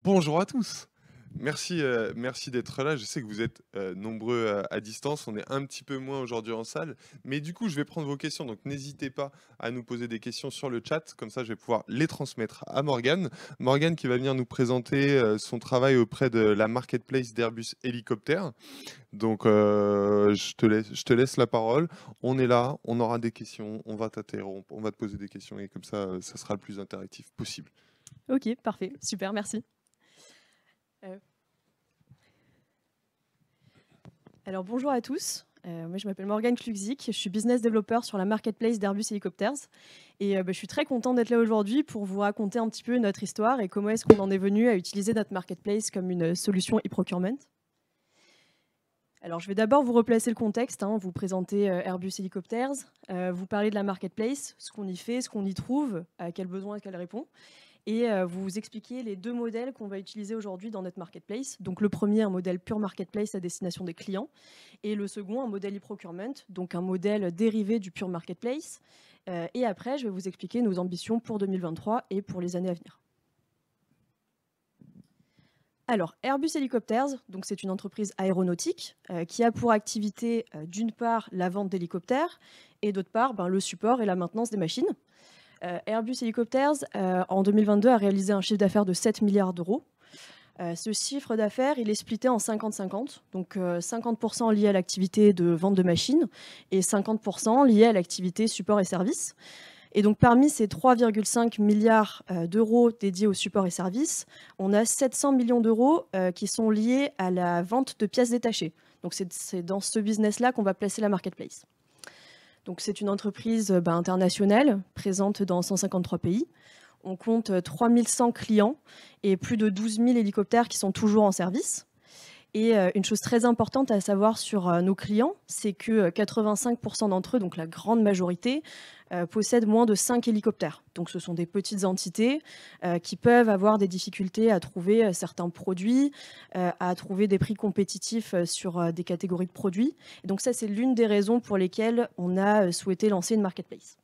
Bonjour à tous. Merci d'être là. Je sais que vous êtes nombreux à distance. On est un petit peu moins aujourd'hui en salle. Mais du coup, je vais prendre vos questions. Donc, n'hésitez pas à nous poser des questions sur le chat. Comme ça, je vais pouvoir les transmettre à Morgane. Morgane qui va venir nous présenter son travail auprès de la marketplace d'Airbus Hélicoptère. Donc, je te laisse la parole. On est là. On aura des questions. On va t'interrompre. On va te poser des questions. Et comme ça sera le plus interactif possible. Ok, parfait, super, merci. Alors bonjour à tous, moi je m'appelle Morgane Kluzik, je suis business developer sur la marketplace d'Airbus Helicopters et je suis très contente d'être là aujourd'hui pour vous raconter un petit peu notre histoire et comment est-ce qu'on en est venu à utiliser notre marketplace comme une solution e-procurement. Alors je vais d'abord vous replacer le contexte, vous présenter Airbus Helicopters, vous parler de la marketplace, ce qu'on y fait, ce qu'on y trouve, à quels besoins qu'elle répond. Et vous expliquer les deux modèles qu'on va utiliser aujourd'hui dans notre marketplace. Donc le premier, un modèle pure marketplace à destination des clients, et le second, un modèle e-procurement, donc un modèle dérivé du pure marketplace. Et après, je vais vous expliquer nos ambitions pour 2023 et pour les années à venir. Alors, Airbus Helicopters, donc c'est une entreprise aéronautique qui a pour activité d'une part la vente d'hélicoptères et d'autre part le support et la maintenance des machines. Airbus Helicopters, en 2022, a réalisé un chiffre d'affaires de 7 milliards d'euros. Ce chiffre d'affaires, il est splitté en 50-50, donc 50% lié à l'activité de vente de machines et 50% lié à l'activité support et services. Et donc parmi ces 3,5 milliards d'euros dédiés au support et services, on a 700 millions d'euros qui sont liés à la vente de pièces détachées. Donc c'est dans ce business-là qu'on va placer la marketplace. Donc c'est une entreprise internationale, présente dans 153 pays. On compte 3100 clients et plus de 12 000 hélicoptères qui sont toujours en service. Et une chose très importante à savoir sur nos clients, c'est que 85% d'entre eux, donc la grande majorité, possèdent moins de 5 hélicoptères. Donc ce sont des petites entités qui peuvent avoir des difficultés à trouver certains produits, à trouver des prix compétitifs sur des catégories de produits. Et donc ça, c'est l'une des raisons pour lesquelles on a souhaité lancer une marketplace.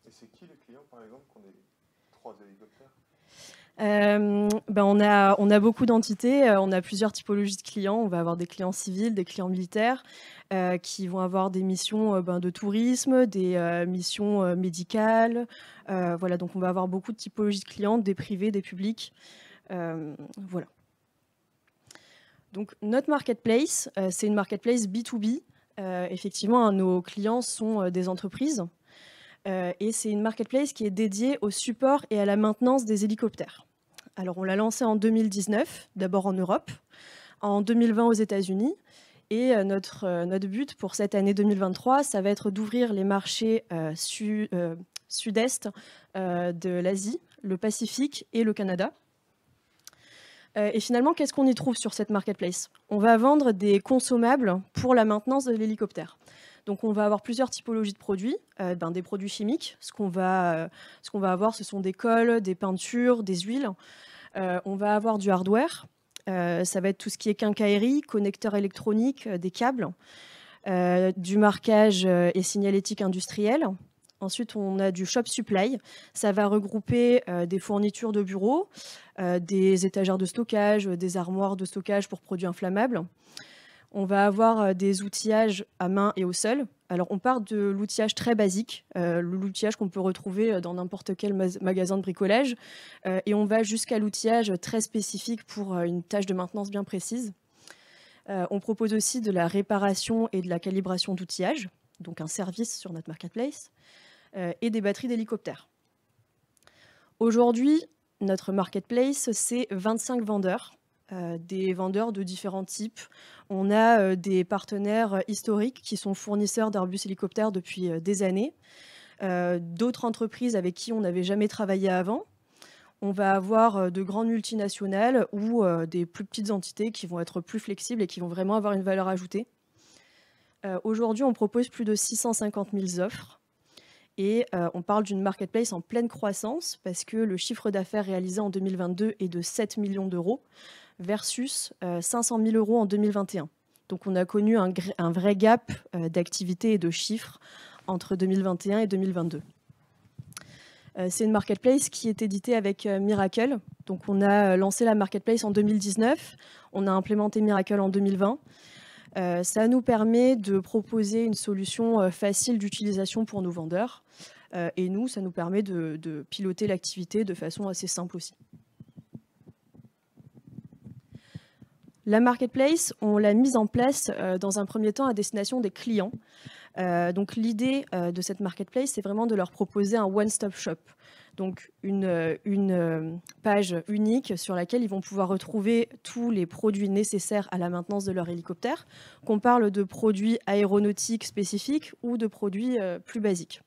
Et c'est qui les clients, par exemple, qui ont des 3 hélicoptères? On a beaucoup d'entités, on a plusieurs typologies de clients. On va avoir des clients civils, des clients militaires qui vont avoir des missions de tourisme, des missions médicales. Voilà, donc on va avoir beaucoup de typologies de clients, des privés, des publics. Voilà. Donc notre marketplace, c'est une marketplace B2B. Effectivement, nos clients sont des entreprises. Et c'est une marketplace qui est dédiée au support et à la maintenance des hélicoptères. Alors, on l'a lancée en 2019, d'abord en Europe, en 2020 aux États-Unis. Et notre but pour cette année 2023, ça va être d'ouvrir les marchés sud-est de l'Asie, le Pacifique et le Canada. Et finalement, qu'est-ce qu'on y trouve sur cette marketplace? On va vendre des consommables pour la maintenance de l'hélicoptère. Donc on va avoir plusieurs typologies de produits, des produits chimiques. Ce qu'on va avoir, ce sont des colles, des peintures, des huiles. On va avoir du hardware. Ça va être tout ce qui est quincaillerie, connecteurs électroniques, des câbles, du marquage et signalétique industrielle. Ensuite, on a du shop supply. Ça va regrouper des fournitures de bureau, des étagères de stockage, des armoires de stockage pour produits inflammables. On va avoir des outillages à main et au sol. Alors, on part de l'outillage très basique, l'outillage qu'on peut retrouver dans n'importe quel magasin de bricolage, et on va jusqu'à l'outillage très spécifique pour une tâche de maintenance bien précise. On propose aussi de la réparation et de la calibration d'outillage, donc un service sur notre marketplace, et des batteries d'hélicoptères. Aujourd'hui, notre marketplace, c'est 25 vendeurs. Des vendeurs de différents types. On a des partenaires historiques qui sont fournisseurs d'Airbus Hélicoptères depuis des années. D'autres entreprises avec qui on n'avait jamais travaillé avant. On va avoir de grandes multinationales ou des plus petites entités qui vont être plus flexibles et qui vont vraiment avoir une valeur ajoutée. Aujourd'hui, on propose plus de 650 000 offres. Et on parle d'une marketplace en pleine croissance parce que le chiffre d'affaires réalisé en 2022 est de 7 millions d'euros versus 500 000 euros en 2021. Donc on a connu un vrai gap d'activité et de chiffres entre 2021 et 2022. C'est une marketplace qui est éditée avec Miracle. Donc on a lancé la marketplace en 2019, on a implémenté Miracle en 2020. Ça nous permet de proposer une solution facile d'utilisation pour nos vendeurs. Et nous, ça nous permet de piloter l'activité de façon assez simple aussi. La marketplace, on l'a mise en place dans un premier temps à destination des clients. Donc l'idée de cette marketplace, c'est vraiment de leur proposer un one-stop shop. Donc une page unique sur laquelle ils vont pouvoir retrouver tous les produits nécessaires à la maintenance de leur hélicoptère, qu'on parle de produits aéronautiques spécifiques ou de produits plus basiques.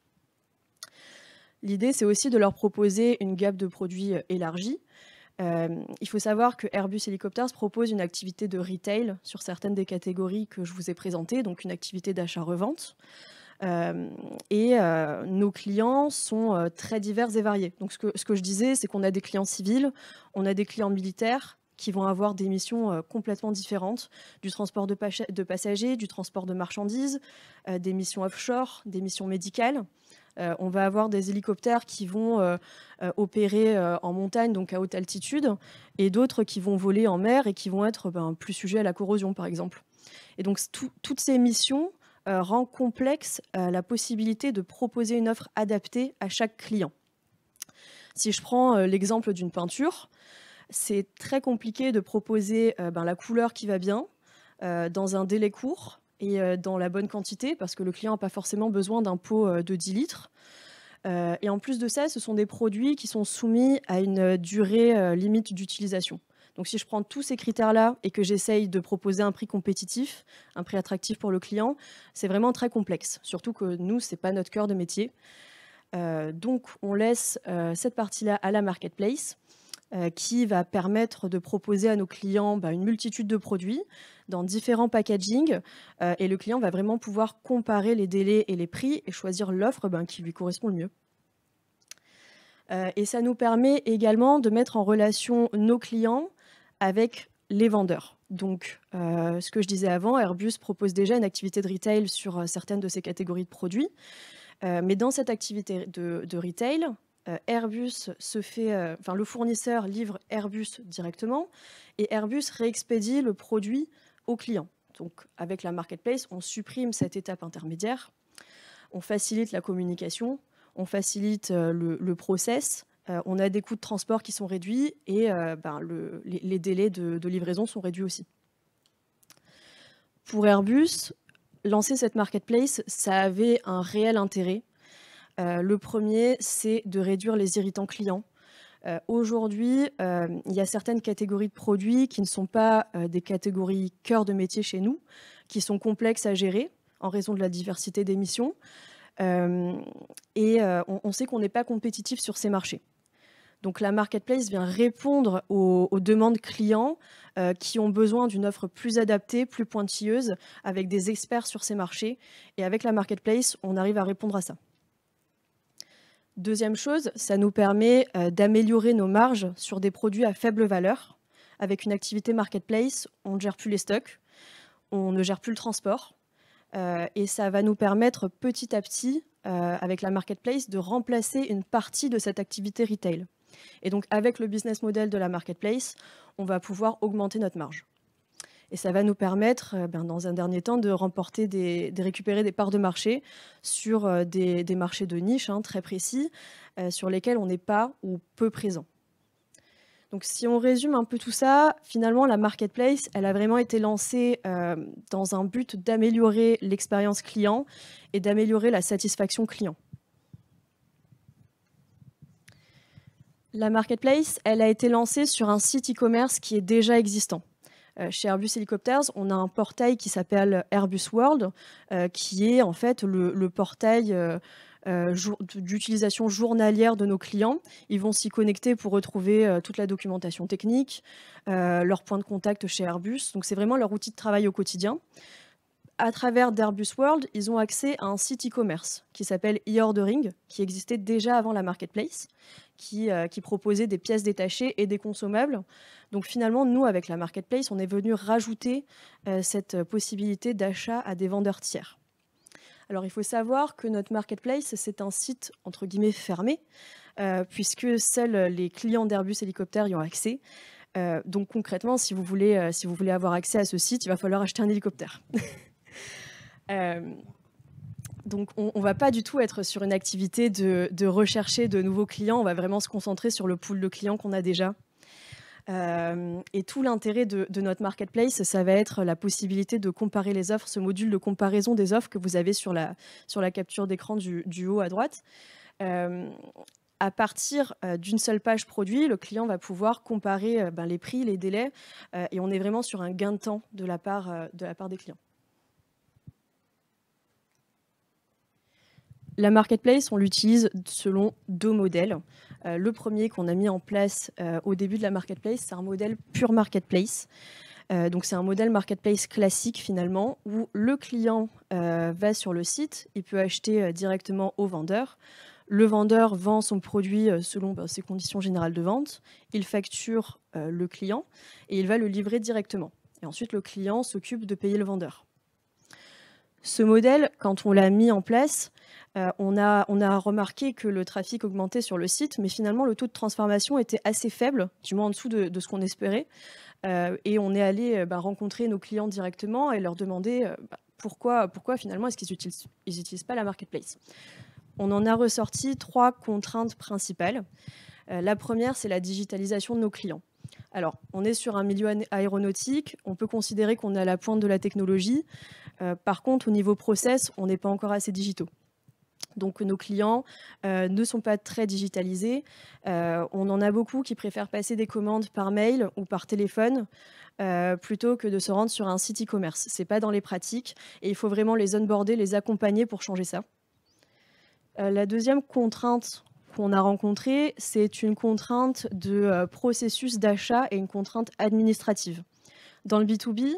L'idée, c'est aussi de leur proposer une gamme de produits élargie. Il faut savoir que Airbus Helicopters propose une activité de retail sur certaines des catégories que je vous ai présentées, donc une activité d'achat-revente. Nos clients sont très divers et variés. Donc ce que je disais, c'est qu'on a des clients civils, on a des clients militaires qui vont avoir des missions complètement différentes, du transport de passagers, du transport de marchandises, des missions offshore, des missions médicales. On va avoir des hélicoptères qui vont opérer en montagne, donc à haute altitude, et d'autres qui vont voler en mer et qui vont être plus sujets à la corrosion, par exemple. Et donc toutes ces missions rendent complexe la possibilité de proposer une offre adaptée à chaque client. Si je prends l'exemple d'une peinture, c'est très compliqué de proposer la couleur qui va bien dans un délai court et dans la bonne quantité, parce que le client n'a pas forcément besoin d'un pot de 10 litres. Et en plus de ça, ce sont des produits qui sont soumis à une durée limite d'utilisation. Donc si je prends tous ces critères-là et que j'essaye de proposer un prix compétitif, un prix attractif pour le client, c'est vraiment très complexe. Surtout que nous, ce n'est pas notre cœur de métier. Donc on laisse cette partie-là à la marketplace, qui va permettre de proposer à nos clients une multitude de produits dans différents packagings, et le client va vraiment pouvoir comparer les délais et les prix et choisir l'offre qui lui correspond le mieux. Et ça nous permet également de mettre en relation nos clients avec les vendeurs. Donc, ce que je disais avant, Airbus propose déjà une activité de retail sur certaines de ces catégories de produits, mais dans cette activité de retail, Airbus le fournisseur livre Airbus directement et Airbus réexpédie le produit au client. Donc avec la marketplace, on supprime cette étape intermédiaire, on facilite la communication, on facilite le process, on a des coûts de transport qui sont réduits et les délais de livraison sont réduits aussi. Pour Airbus, lancer cette marketplace, ça avait un réel intérêt. Le premier, c'est de réduire les irritants clients. Aujourd'hui, il y a certaines catégories de produits qui ne sont pas des catégories cœur de métier chez nous, qui sont complexes à gérer en raison de la diversité des missions. On sait qu'on n'est pas compétitif sur ces marchés. Donc la marketplace vient répondre aux demandes clients qui ont besoin d'une offre plus adaptée, plus pointilleuse, avec des experts sur ces marchés. Et avec la marketplace, on arrive à répondre à ça. Deuxième chose, ça nous permet d'améliorer nos marges sur des produits à faible valeur. Avec une activité marketplace, on ne gère plus les stocks, on ne gère plus le transport. Et ça va nous permettre petit à petit, avec la marketplace, de remplacer une partie de cette activité retail. Et donc avec le business model de la marketplace, on va pouvoir augmenter notre marge. Et ça va nous permettre, dans un dernier temps, de récupérer des parts de marché sur des marchés de niche très précis, sur lesquels on n'est pas ou peu présent. Donc si on résume un peu tout ça, finalement la marketplace, elle a vraiment été lancée dans un but d'améliorer l'expérience client et d'améliorer la satisfaction client. La marketplace, elle a été lancée sur un site e-commerce qui est déjà existant. Chez Airbus Helicopters, on a un portail qui s'appelle Airbus World, qui est en fait le portail d'utilisation journalière de nos clients. Ils vont s'y connecter pour retrouver toute la documentation technique, leurs points de contact chez Airbus. Donc c'est vraiment leur outil de travail au quotidien. À travers d'Airbus World, ils ont accès à un site e-commerce qui s'appelle e-ordering, qui existait déjà avant la marketplace, qui proposait des pièces détachées et des consommables. Donc finalement, nous, avec la marketplace, on est venu rajouter cette possibilité d'achat à des vendeurs tiers. Alors, il faut savoir que notre marketplace, c'est un site entre guillemets «fermé», puisque seuls les clients d'Airbus Hélicoptères y ont accès. Donc concrètement, si vous voulez avoir accès à ce site, il va falloir acheter un hélicoptère. Hem, donc on ne va pas du tout être sur une activité de rechercher de nouveaux clients, on va vraiment se concentrer sur le pool de clients qu'on a déjà. Et tout l'intérêt de notre marketplace, ça va être la possibilité de comparer les offres, ce module de comparaison des offres que vous avez sur la capture d'écran du haut à droite. Hem, à partir, d'une seule page produit, le client va pouvoir comparer, les prix, les délais, et on est vraiment sur un gain de temps de la part des clients. La marketplace, on l'utilise selon 2 modèles. Le premier qu'on a mis en place, au début de la marketplace, c'est un modèle pure marketplace. Donc c'est un modèle marketplace classique finalement, où le client, va sur le site, il peut acheter, directement au vendeur. Le vendeur vend son produit, selon, ses conditions générales de vente. Il facture, le client et il va le livrer directement. Et ensuite le client s'occupe de payer le vendeur. Ce modèle, quand on l'a mis en place, on a remarqué que le trafic augmentait sur le site, mais finalement le taux de transformation était assez faible, du moins en dessous de ce qu'on espérait. Et on est allé, rencontrer nos clients directement et leur demander, pourquoi finalement est-ce qu'ils utilisent pas la marketplace? On en a ressorti 3 contraintes principales. La première, c'est la digitalisation de nos clients. Alors, on est sur un milieu aéronautique, on peut considérer qu'on est à la pointe de la technologie. Par contre, au niveau process, on n'est pas encore assez digitaux. Donc nos clients, ne sont pas très digitalisés. On en a beaucoup qui préfèrent passer des commandes par mail ou par téléphone, plutôt que de se rendre sur un site e-commerce. C'est pas dans les pratiques et il faut vraiment les onboarder, les accompagner pour changer ça. La deuxième contrainte qu'on a rencontrée, c'est une contrainte de, processus d'achat et une contrainte administrative. Dans le B2B,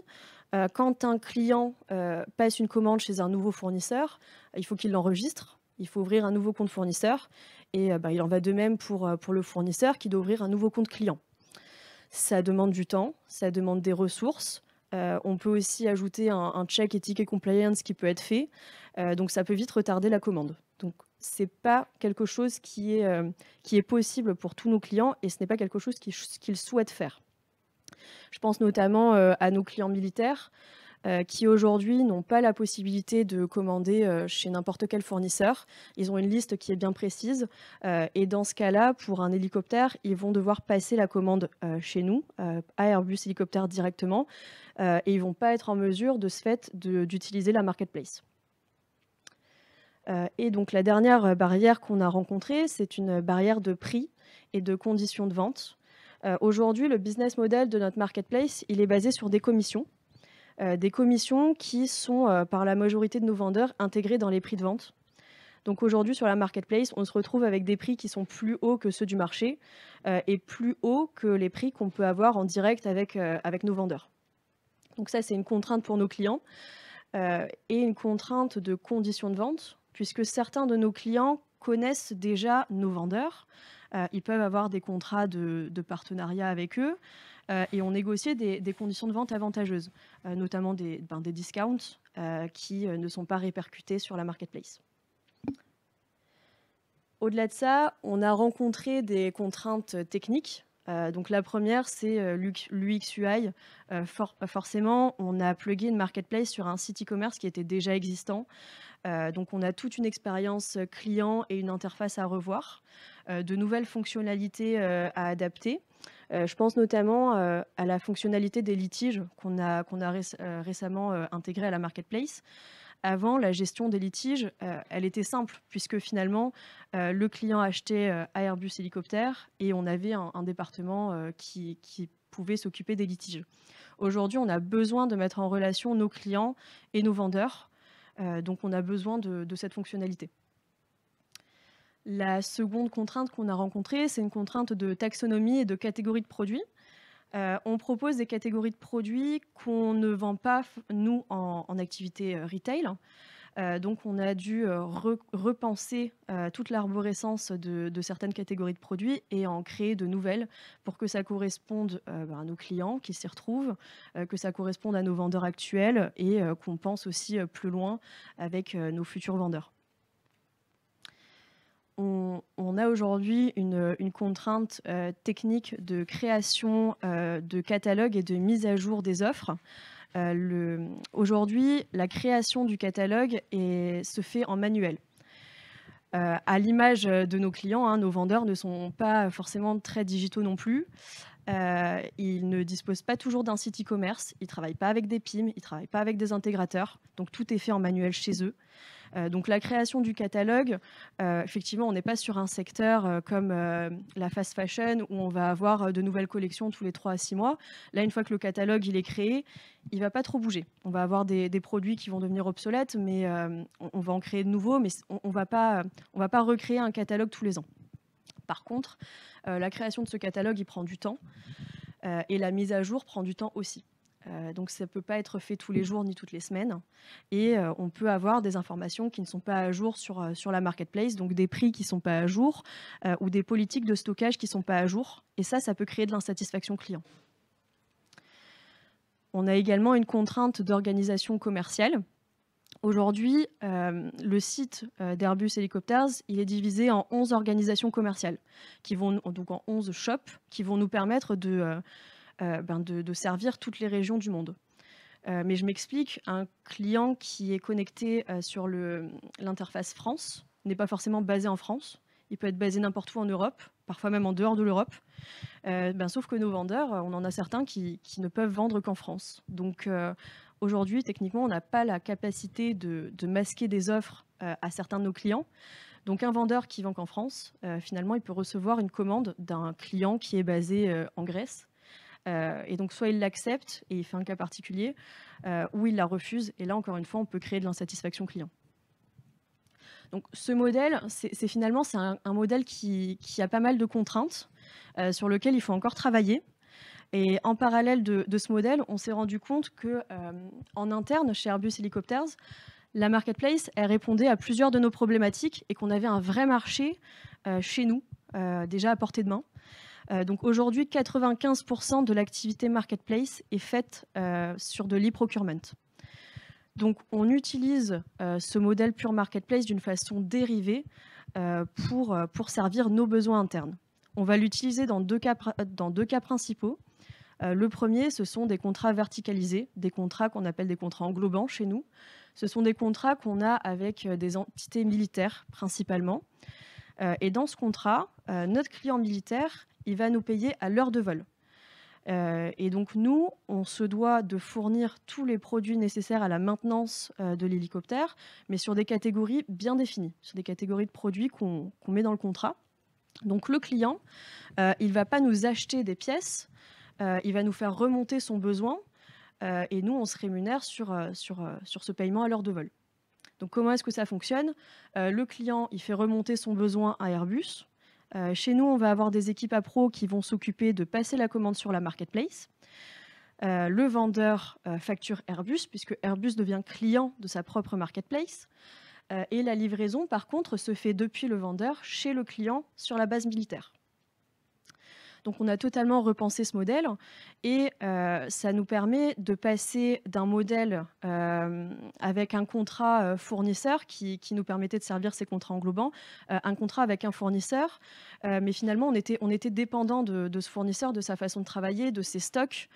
quand un client, passe une commande chez un nouveau fournisseur, il faut qu'il l'enregistre, il faut ouvrir un nouveau compte fournisseur et il en va de même pour le fournisseur qui doit ouvrir un nouveau compte client. Ça demande du temps, ça demande des ressources. On peut aussi ajouter un check et ticket compliance qui peut être fait, donc ça peut vite retarder la commande. Donc c'est pas quelque chose qui est possible pour tous nos clients et ce n'est pas quelque chose qu'ils souhaitent faire. Je pense notamment, à nos clients militaires, qui aujourd'hui n'ont pas la possibilité de commander, chez n'importe quel fournisseur. Ils ont une liste qui est bien précise, et dans ce cas-là, pour un hélicoptère, ils vont devoir passer la commande, chez nous, à Airbus Hélicoptères directement, et ils vont pas être en mesure de ce fait d'utiliser la marketplace. Et donc la dernière, barrière qu'on a rencontrée, c'est une barrière de prix et de conditions de vente. Aujourd'hui, le business model de notre marketplace, il est basé sur des commissions qui sont, par la majorité de nos vendeurs, intégrées dans les prix de vente. Donc aujourd'hui, sur la marketplace, on se retrouve avec des prix qui sont plus hauts que ceux du marché, et plus hauts que les prix qu'on peut avoir en direct avec nos vendeurs. Donc ça, c'est une contrainte pour nos clients, et une contrainte de conditions de vente, puisque certains de nos clients connaissent déjà nos vendeurs. Ils peuvent avoir des contrats de partenariat avec eux, et ont négocié des conditions de vente avantageuses, notamment des discounts, qui ne sont pas répercutés sur la marketplace. Au-delà de ça, on a rencontré des contraintes techniques. Donc la première, c'est l'UX/UI. Forcément, on a plugué une marketplace sur un site e-commerce qui était déjà existant. Donc on a toute une expérience client et une interface à revoir, de nouvelles fonctionnalités à adapter. Je pense notamment à la fonctionnalité des litiges qu'on a récemment intégrée à la marketplace. Avant, la gestion des litiges, elle était simple puisque finalement, le client achetait à Airbus Hélicoptères et on avait un département qui pouvait s'occuper des litiges. Aujourd'hui, on a besoin de mettre en relation nos clients et nos vendeurs, donc on a besoin de cette fonctionnalité. La seconde contrainte qu'on a rencontrée, c'est une contrainte de taxonomie et de catégorie de produits. On propose des catégories de produits qu'on ne vend pas, nous, en activité retail. Donc on a dû repenser toute l'arborescence de certaines catégories de produits et en créer de nouvelles pour que ça corresponde à nos clients qui s'y retrouvent, que ça corresponde à nos vendeurs actuels et qu'on pense aussi plus loin avec nos futurs vendeurs. On a aujourd'hui une contrainte technique de création de catalogue et de mise à jour des offres. Aujourd'hui, la création du catalogue se fait en manuel. À l'image de nos clients, hein, nos vendeurs ne sont pas forcément très digitaux non plus. Ils ne disposent pas toujours d'un site e-commerce, ils ne travaillent pas avec des PIM, ils ne travaillent pas avec des intégrateurs, donc tout est fait en manuel chez eux. Donc la création du catalogue, effectivement, on n'est pas sur un secteur comme la fast fashion où on va avoir de nouvelles collections tous les 3 à 6 mois. Là, une fois que le catalogue il est créé, il ne va pas trop bouger. On va avoir des produits qui vont devenir obsolètes, mais on va en créer de nouveaux, mais on va pas recréer un catalogue tous les ans. Par contre, la création de ce catalogue, il prend du temps et la mise à jour prend du temps aussi. Donc ça ne peut pas être fait tous les jours ni toutes les semaines. Et on peut avoir des informations qui ne sont pas à jour sur la marketplace, donc des prix qui ne sont pas à jour ou des politiques de stockage qui ne sont pas à jour. Et ça peut créer de l'insatisfaction client. On a également une contrainte d'organisation commerciale. Aujourd'hui, le site d'Airbus Helicopters, il est divisé en 11 organisations commerciales, donc en 11 shops, qui vont nous permettre de servir toutes les régions du monde. Mais je m'explique, un client qui est connecté sur l'interface France n'est pas forcément basé en France. Il peut être basé n'importe où en Europe, parfois même en dehors de l'Europe. Sauf que nos vendeurs, on en a certains qui ne peuvent vendre qu'en France. Donc aujourd'hui, techniquement, on n'a pas la capacité de masquer des offres à certains de nos clients. Donc un vendeur qui vend qu'en France, finalement, il peut recevoir une commande d'un client qui est basé en Grèce. Et donc soit il l'accepte et il fait un cas particulier, ou il la refuse. Et là, encore une fois, on peut créer de l'insatisfaction client. Donc ce modèle, c'est finalement un modèle qui a pas mal de contraintes, sur lequel il faut encore travailler. Et en parallèle de ce modèle, on s'est rendu compte qu'en interne, chez Airbus Helicopters, la marketplace, elle répondait à plusieurs de nos problématiques et qu'on avait un vrai marché chez nous, déjà à portée de main. Donc aujourd'hui, 95% de l'activité marketplace est faite sur de l'e-procurement. Donc on utilise ce modèle pure marketplace d'une façon dérivée pour servir nos besoins internes. On va l'utiliser dans deux cas principaux. Le premier, ce sont des contrats verticalisés, des contrats qu'on appelle des contrats englobants chez nous. Ce sont des contrats qu'on a avec des entités militaires principalement. Et dans ce contrat, notre client militaire, il va nous payer à l'heure de vol. Et donc nous, on se doit de fournir tous les produits nécessaires à la maintenance de l'hélicoptère, mais sur des catégories bien définies, sur des catégories de produits qu'on met dans le contrat. Donc le client, il ne va pas nous acheter des pièces, il va nous faire remonter son besoin, et nous, on se rémunère sur ce paiement à l'heure de vol. Donc comment est-ce que ça fonctionne ? Le client, il fait remonter son besoin à Airbus. Chez nous, on va avoir des équipes à pro qui vont s'occuper de passer la commande sur la marketplace. Le vendeur facture Airbus, puisque Airbus devient client de sa propre marketplace. Et la livraison, par contre, se fait depuis le vendeur chez le client sur la base militaire. Donc on a totalement repensé ce modèle et ça nous permet de passer d'un modèle avec un contrat fournisseur qui nous permettait de servir ces contrats englobants, un contrat avec un fournisseur, mais finalement on était dépendant de ce fournisseur, de sa façon de travailler, de ses stocks,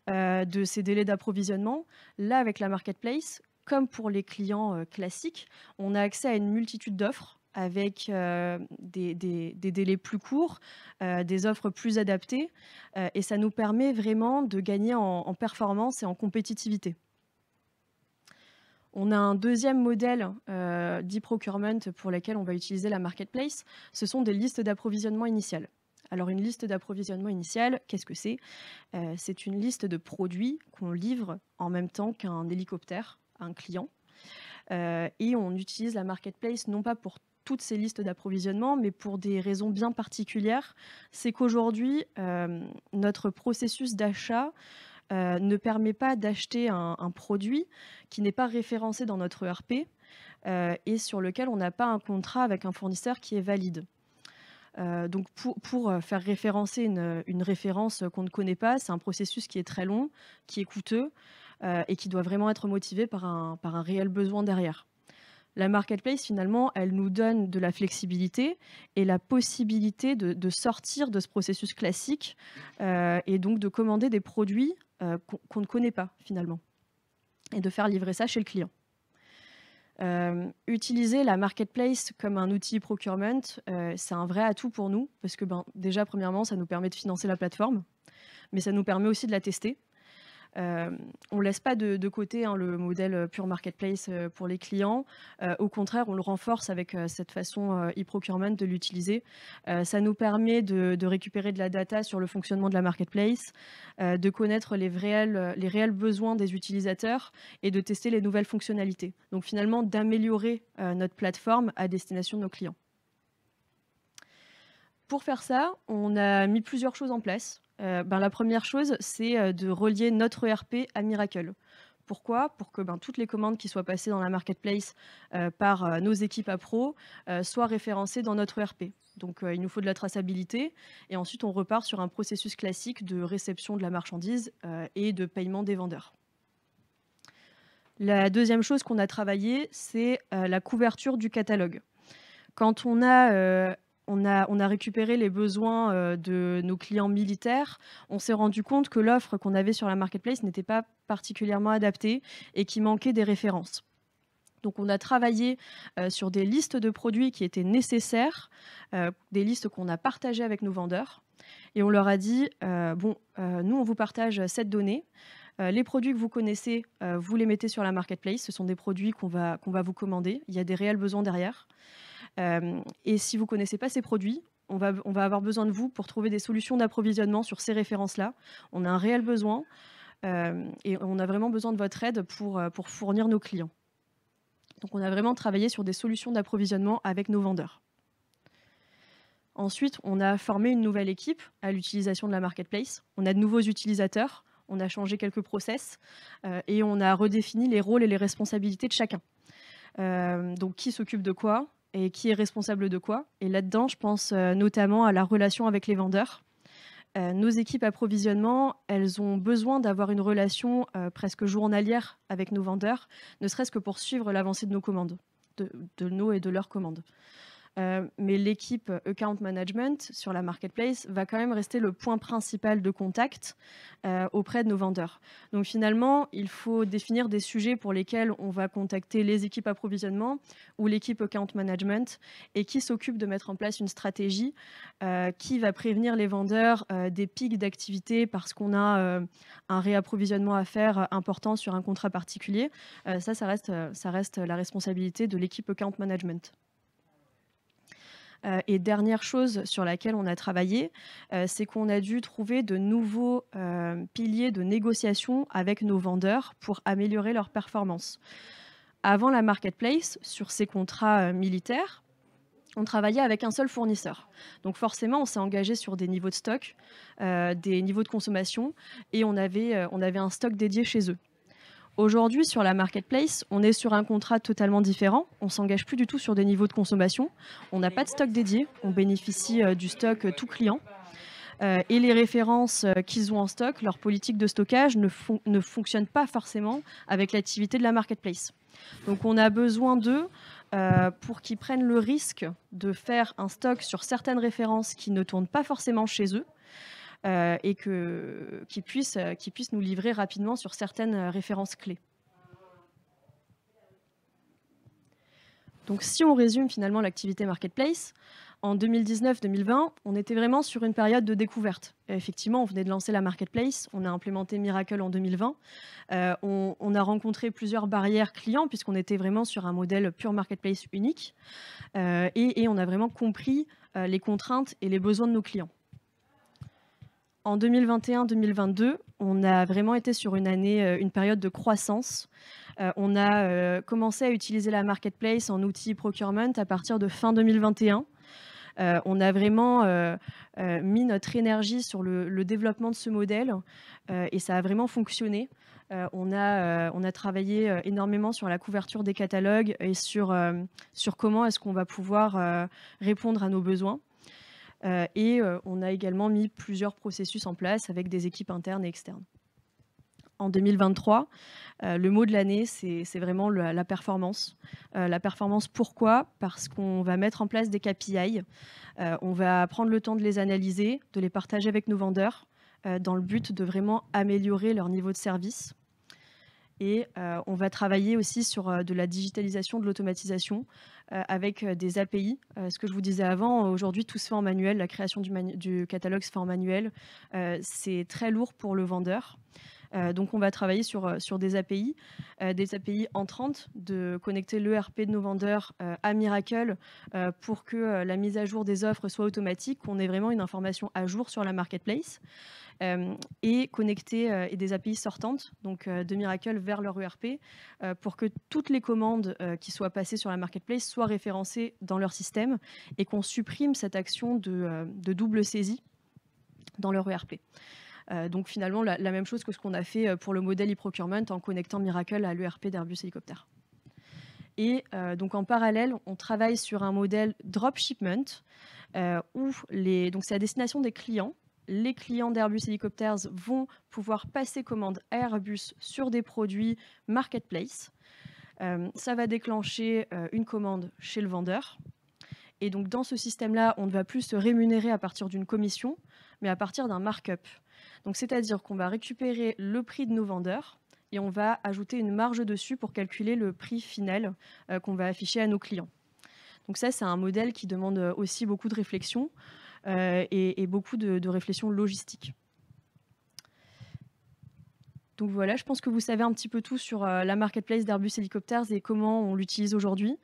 de ses délais d'approvisionnement. Là, avec la marketplace, comme pour les clients classiques, on a accès à une multitude d'offres avec des délais plus courts, des offres plus adaptées, et ça nous permet vraiment de gagner en performance et en compétitivité. On a un deuxième modèle d'e-procurement pour lequel on va utiliser la marketplace, ce sont des listes d'approvisionnement initiales. Alors une liste d'approvisionnement initiale, qu'est-ce que c'est ? C'est une liste de produits qu'on livre en même temps qu'un hélicoptère à un client. Et on utilise la marketplace non pas pour toutes ces listes d'approvisionnement, mais pour des raisons bien particulières. C'est qu'aujourd'hui, notre processus d'achat ne permet pas d'acheter un produit qui n'est pas référencé dans notre ERP, et sur lequel on n'a pas un contrat avec un fournisseur qui est valide. Donc pour faire référencer une référence qu'on ne connaît pas, c'est un processus qui est très long, qui est coûteux et qui doit vraiment être motivé par un réel besoin derrière. La marketplace, finalement, elle nous donne de la flexibilité et la possibilité de sortir de ce processus classique et donc de commander des produits qu'on ne connaît pas, finalement, et de faire livrer ça chez le client. Utiliser la marketplace comme un outil procurement, c'est un vrai atout pour nous parce que déjà, premièrement, ça nous permet de financer la plateforme, mais ça nous permet aussi de la tester. On ne laisse pas de côté le modèle pure marketplace pour les clients. Au contraire, on le renforce avec cette façon e-procurement de l'utiliser. Ça nous permet de récupérer de la data sur le fonctionnement de la marketplace, de connaître les réels besoins des utilisateurs et de tester les nouvelles fonctionnalités. Donc finalement, d'améliorer notre plateforme à destination de nos clients. Pour faire ça, on a mis plusieurs choses en place. La première chose, c'est de relier notre ERP à Miracle. Pourquoi ? Pour que toutes les commandes qui soient passées dans la marketplace par nos équipes appro soient référencées dans notre ERP. Donc il nous faut de la traçabilité et ensuite on repart sur un processus classique de réception de la marchandise et de paiement des vendeurs. La deuxième chose qu'on a travaillé, c'est la couverture du catalogue. Quand on a récupéré les besoins de nos clients militaires. On s'est rendu compte que l'offre qu'on avait sur la marketplace n'était pas particulièrement adaptée et qu'il manquait des références. Donc on a travaillé sur des listes de produits qui étaient nécessaires, des listes qu'on a partagées avec nos vendeurs. Et on leur a dit, nous on vous partage cette donnée. Les produits que vous connaissez, vous les mettez sur la marketplace. Ce sont des produits qu'on va vous commander. Il y a des réels besoins derrière. Et si vous ne connaissez pas ces produits, on va avoir besoin de vous pour trouver des solutions d'approvisionnement sur ces références-là. On a un réel besoin et on a vraiment besoin de votre aide pour fournir nos clients. Donc on a vraiment travaillé sur des solutions d'approvisionnement avec nos vendeurs. Ensuite, on a formé une nouvelle équipe à l'utilisation de la marketplace. On a de nouveaux utilisateurs, on a changé quelques process et on a redéfini les rôles et les responsabilités de chacun. Donc qui s'occupe de quoi ? Et qui est responsable de quoi. Et là-dedans, je pense notamment à la relation avec les vendeurs. Nos équipes approvisionnement, elles ont besoin d'avoir une relation presque journalière avec nos vendeurs, ne serait-ce que pour suivre l'avancée de nos commandes, de nos et de leurs commandes. Mais l'équipe account management sur la marketplace va quand même rester le point principal de contact auprès de nos vendeurs. Donc finalement, il faut définir des sujets pour lesquels on va contacter les équipes approvisionnement ou l'équipe account management et qui s'occupe de mettre en place une stratégie qui va prévenir les vendeurs des pics d'activité parce qu'on a un réapprovisionnement à faire important sur un contrat particulier. Ça reste la responsabilité de l'équipe account management. Et dernière chose sur laquelle on a travaillé, c'est qu'on a dû trouver de nouveaux piliers de négociation avec nos vendeurs pour améliorer leur performance. Avant la marketplace, sur ces contrats militaires, on travaillait avec un seul fournisseur. Donc forcément, on s'est engagé sur des niveaux de stock, des niveaux de consommation, et on avait un stock dédié chez eux. Aujourd'hui, sur la marketplace, on est sur un contrat totalement différent. On ne s'engage plus du tout sur des niveaux de consommation. On n'a pas de stock dédié. On bénéficie du stock tout client. Et les références qu'ils ont en stock, leur politique de stockage ne fonctionne pas forcément avec l'activité de la marketplace. Donc on a besoin d'eux pour qu'ils prennent le risque de faire un stock sur certaines références qui ne tournent pas forcément chez eux. Et qu'ils puissent nous livrer rapidement sur certaines références clés. Donc si on résume finalement l'activité marketplace, en 2019-2020, on était vraiment sur une période de découverte. Effectivement, on venait de lancer la marketplace, on a implémenté Miracle en 2020. On a rencontré plusieurs barrières clients puisqu'on était vraiment sur un modèle pure marketplace unique. Et on a vraiment compris les contraintes et les besoins de nos clients. En 2021-2022, on a vraiment été sur une période de croissance. On a commencé à utiliser la marketplace en outil procurement à partir de fin 2021. On a vraiment mis notre énergie sur le développement de ce modèle et ça a vraiment fonctionné. On a travaillé énormément sur la couverture des catalogues et sur comment est-ce qu'on va pouvoir répondre à nos besoins. On a également mis plusieurs processus en place avec des équipes internes et externes. En 2023, le mot de l'année, c'est vraiment la performance. La performance, pourquoi? Parce qu'on va mettre en place des KPI. On va prendre le temps de les analyser, de les partager avec nos vendeurs, dans le but de vraiment améliorer leur niveau de service. Et on va travailler aussi sur de la digitalisation, de l'automatisation, avec des API. Ce que je vous disais avant, aujourd'hui, tout se fait en manuel. La création du catalogue se fait en manuel. C'est très lourd pour le vendeur. Donc on va travailler sur des API entrantes, de connecter l'ERP de nos vendeurs à Miracle pour que la mise à jour des offres soit automatique, qu'on ait vraiment une information à jour sur la marketplace, et connecter et des API sortantes, donc de Miracle vers leur ERP, pour que toutes les commandes qui soient passées sur la marketplace soient référencées dans leur système et qu'on supprime cette action de double saisie dans leur ERP. Donc finalement, la même chose que ce qu'on a fait pour le modèle e-procurement en connectant Miracle à l'ERP d'Airbus Hélicoptère. Et donc en parallèle, on travaille sur un modèle dropshipment où donc c'est à destination des clients. Les clients d'Airbus Helicopters vont pouvoir passer commande à Airbus sur des produits marketplace. Ça va déclencher une commande chez le vendeur. Et donc dans ce système-là, on ne va plus se rémunérer à partir d'une commission, mais à partir d'un markup. Donc c'est-à-dire qu'on va récupérer le prix de nos vendeurs et on va ajouter une marge dessus pour calculer le prix final qu'on va afficher à nos clients. Donc ça, c'est un modèle qui demande aussi beaucoup de réflexion et beaucoup de réflexion logistique. Donc voilà, je pense que vous savez un petit peu tout sur la marketplace d'Airbus Helicopters et comment on l'utilise aujourd'hui.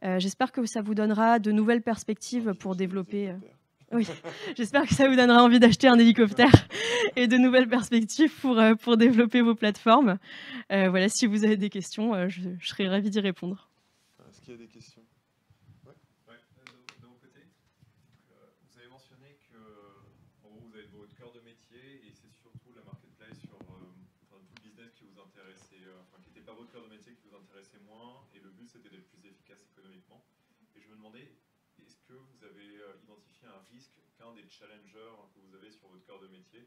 J'espère que ça vous donnera de nouvelles perspectives pour développer... Oui, j'espère que ça vous donnera envie d'acheter un hélicoptère et de nouvelles perspectives pour développer vos plateformes. Voilà, si vous avez des questions, je serai ravie d'y répondre. Est-ce qu'il y a des questions? Ouais, de mon côté, vous avez mentionné que en gros, vous avez votre cœur de métier et c'est surtout la marketplace sur tout le business qui vous intéressait, qui n'était pas votre cœur de métier qui vous intéressait moins, et le but c'était d'être plus efficace économiquement. Et je me demandais, est-ce que vous avez identifié un risque qu'un des challengers que vous avez sur votre cœur de métier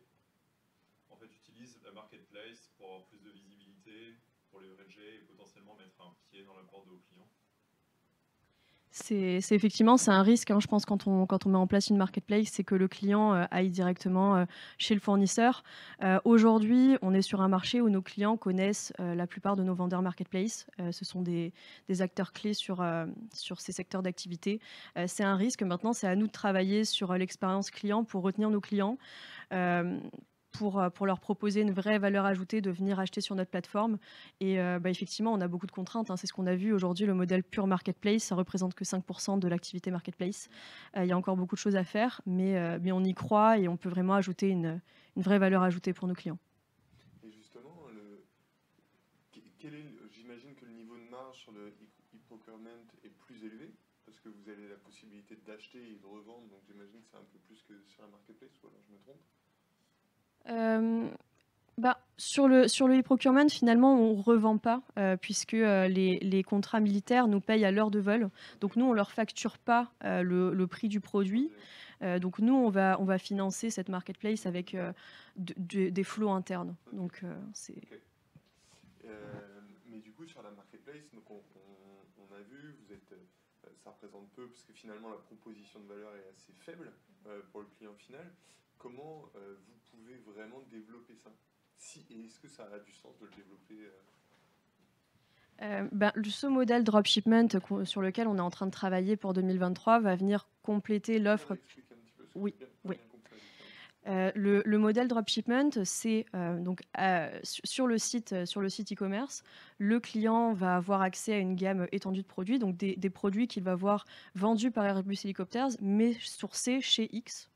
en fait utilise la marketplace pour avoir plus de visibilité, pour leverager et potentiellement mettre un pied dans la porte de vos clients? C'est effectivement, c'est un risque, je pense, quand on met en place une marketplace, c'est que le client aille directement chez le fournisseur. Aujourd'hui, on est sur un marché où nos clients connaissent la plupart de nos vendeurs marketplace. Ce sont des acteurs clés sur ces secteurs d'activité. C'est un risque. Maintenant, c'est à nous de travailler sur l'expérience client pour retenir nos clients. Pour leur proposer une vraie valeur ajoutée de venir acheter sur notre plateforme. Et effectivement, on a beaucoup de contraintes. C'est ce qu'on a vu aujourd'hui, le modèle pure marketplace, ça représente que 5% de l'activité marketplace. Il y a encore beaucoup de choses à faire, mais on y croit et on peut vraiment ajouter une vraie valeur ajoutée pour nos clients. Et justement, j'imagine que le niveau de marge sur le e-procurement est plus élevé, parce que vous avez la possibilité d'acheter et de revendre, donc j'imagine que c'est un peu plus que sur la marketplace, ou alors je me trompe? Sur le e-procurement, finalement, on ne revend pas, puisque les contrats militaires nous payent à l'heure de vol. Donc nous, on ne leur facture pas le prix du produit. Donc nous, on va financer cette marketplace avec des flots internes. Donc, Okay. Mais du coup, sur la marketplace, donc on a vu, ça représente peu, parce que finalement, la proposition de valeur est assez faible pour le client final. Comment vous pouvez vraiment développer ça? Et est-ce que ça a du sens de le développer ce modèle dropshipment sur lequel on est en train de travailler pour 2023 va venir compléter l'offre. Oui. Le modèle dropshipment, c'est donc sur le site e-commerce, le client va avoir accès à une gamme étendue de produits, donc des produits qu'il va voir vendus par Airbus Helicopters, mais sourcés chez X,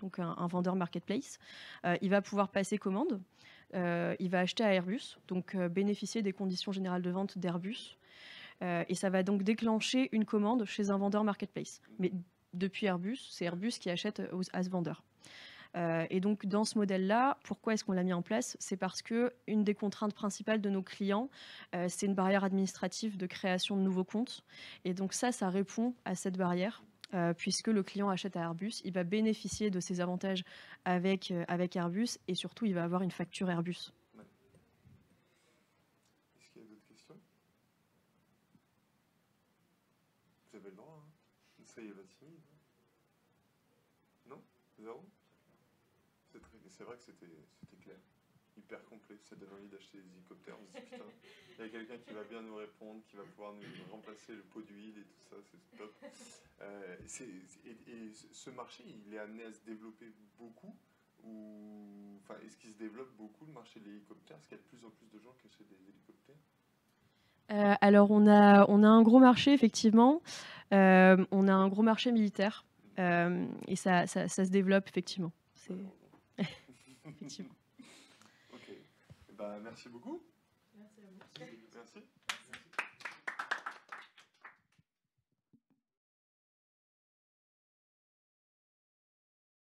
donc un vendeur marketplace. Il va pouvoir passer commande. Il va acheter à Airbus, donc bénéficier des conditions générales de vente d'Airbus. Et ça va donc déclencher une commande chez un vendeur marketplace. Mais depuis Airbus, c'est Airbus qui achète à ce vendeur. Et donc, dans ce modèle-là, pourquoi est-ce qu'on l'a mis en place? C'est parce qu'une des contraintes principales de nos clients, c'est une barrière administrative de création de nouveaux comptes. Et donc ça répond à cette barrière. Puisque le client achète à Airbus, il va bénéficier de ces avantages avec Airbus et surtout, il va avoir une facture Airbus. Ouais. Est-ce qu'il y a d'autres questions? Vous avez le droit, hein? Ça y est, va timide. Non? Zéro? C'est vrai que c'était clair. Hyper complet, ça donne envie d'acheter des hélicoptères. On se dit, putain, il y a quelqu'un qui va bien nous répondre, qui va pouvoir nous remplacer le pot d'huile et tout ça, c'est top. Et ce marché, il est amené à se développer beaucoup ou, enfin, est-ce qu'il se développe beaucoup le marché de l'hélicoptère? Est-ce qu'il y a de plus en plus de gens qui achètent des hélicoptères? Alors, on a un gros marché, effectivement. On a un gros marché militaire. Et ça se développe, effectivement. Effectivement. Ok. Bah, merci beaucoup. Merci à vous. Merci.